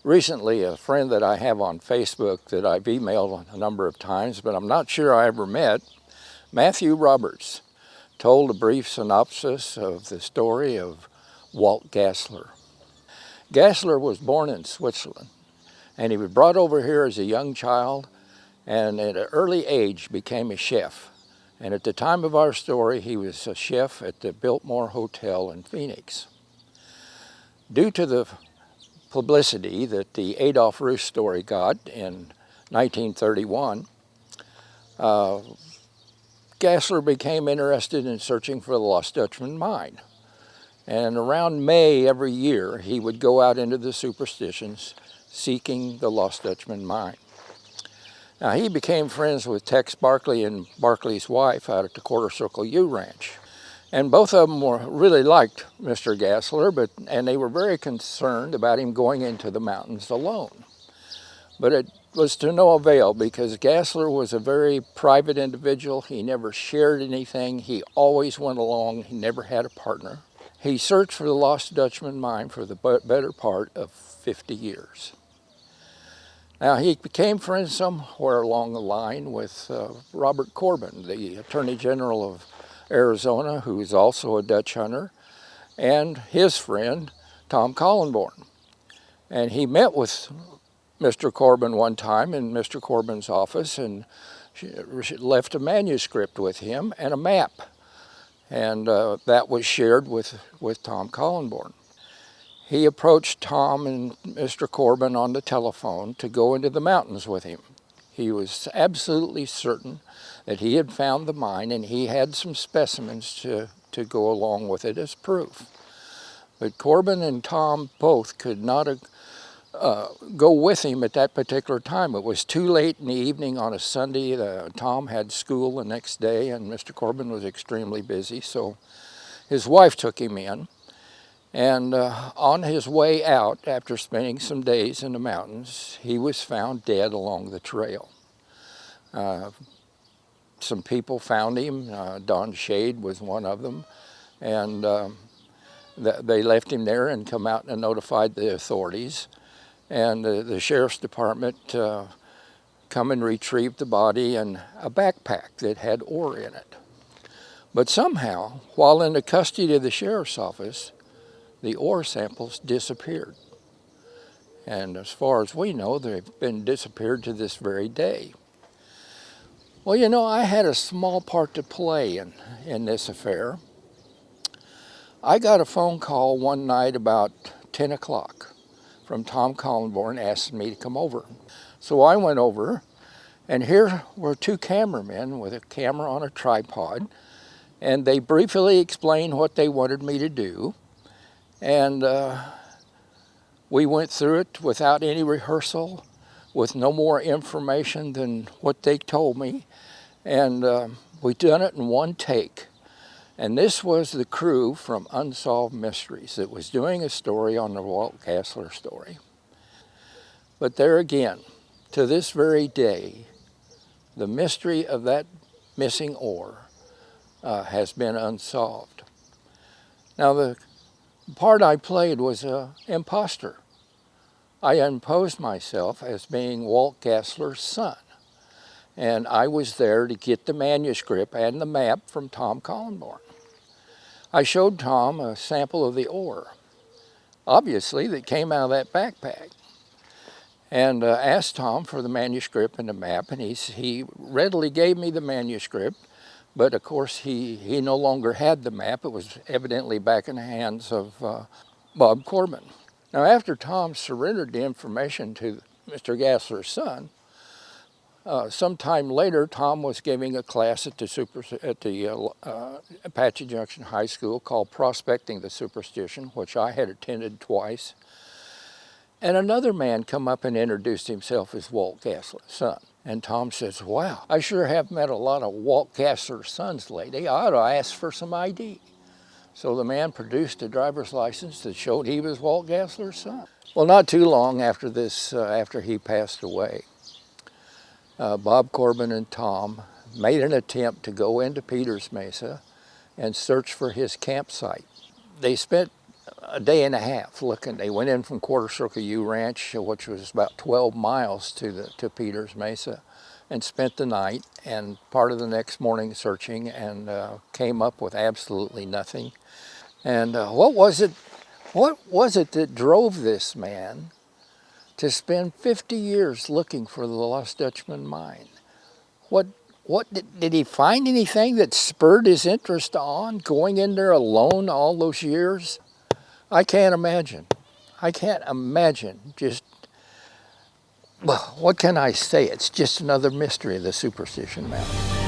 Recently, a friend that I have on Facebook that I've emailed a number of times, but I'm not sure I ever met, Matthew Roberts, told a brief synopsis of the story of Walt Gastler. Gastler was born in Switzerland, and he was brought over here as a young child, and at an early age became a chef. And at the time of our story, he was a chef at the Biltmore Hotel in Phoenix. Due to the publicity that the Adolf Ruth story got in 1931, Gassler became interested in searching for the Lost Dutchman mine. And around May every year, he would go out into the superstitions seeking the Lost Dutchman mine. Now, he became friends with Tex Barkley and Barkley's wife out at the Quarter Circle U Ranch. And both of them really liked Mr. Gassler, and they were very concerned about him going into the mountains alone. But it was to no avail, because Gassler was a very private individual. He never shared anything. He always went along. He never had a partner. He searched for the Lost Dutchman mine for the better part of 50 years. Now, he became friends somewhere along the line with Robert Corbin, the Attorney General of Arizona, who is also a Dutch hunter, and his friend, Tom Kollerborn. And he met with Mr. Corbin one time in Mr. Corbin's office, and she left a manuscript with him and a map. And that was shared with Tom Kollerborn. He approached Tom and Mr. Corbin on the telephone to go into the mountains with him. He was absolutely certain that he had found the mine, and he had some specimens to go along with it as proof. But Corbin and Tom both could not go with him at that particular time. It was too late in the evening on a Sunday. Tom had school the next day, and Mr. Corbin was extremely busy, so his wife took him in. And on his way out, after spending some days in the mountains, he was found dead along the trail. Some people found him. Don Shade was one of them. And they left him there and come out and notified the authorities. And the sheriff's department come and retrieved the body and a backpack that had ore in it. But somehow, while in the custody of the sheriff's office, the ore samples disappeared. And as far as we know, they've been disappeared to this very day. Well, you know, I had a small part to play in this affair. I got a phone call one night about 10 o'clock from Tom Kollerborn asking me to come over. So I went over, and here were two cameramen with a camera on a tripod, and they briefly explained what they wanted me to do. And we went through it without any rehearsal, with no more information than what they told me. And we done it in one take. And this was the crew from Unsolved Mysteries that was doing a story on the Walt Gastler story. But there again, to this very day, the mystery of that missing ore has been unsolved. Now, the part I played was an imposter. I imposed myself as being Walt Gastler's son. And I was there to get the manuscript and the map from Tom Kollerborn. I showed Tom a sample of the ore, obviously, that came out of that backpack. And asked Tom for the manuscript and the map, and he readily gave me the manuscript. But of course, he no longer had the map. It was evidently back in the hands of Bob Corbin. Now, after Tom surrendered the information to Mr. Gassler's son, sometime later, Tom was giving a class at the Apache Junction High School called Prospecting the Superstition, which I had attended twice. And another man come up and introduced himself as Walt Gastler's son. And Tom says, "Wow, I sure have met a lot of Walt Gastler's sons lately. I ought to ask for some ID." So the man produced a driver's license that showed he was Walt Gastler's son. Well, not too long after this, after he passed away, Bob Corbin and Tom made an attempt to go into Peters Mesa and search for his campsite. They spent a day and a half looking. They went in from Quarter Circle U Ranch, which was about 12 miles to Peters Mesa, and spent the night and part of the next morning searching, and came up with absolutely nothing. And what was it that drove this man to spend 50 years looking for the Lost Dutchman mine? What did he find anything that spurred his interest on going in there alone all those years? I can't imagine. I can't imagine. Just, well, what can I say? It's just another mystery of the Superstition Mountain.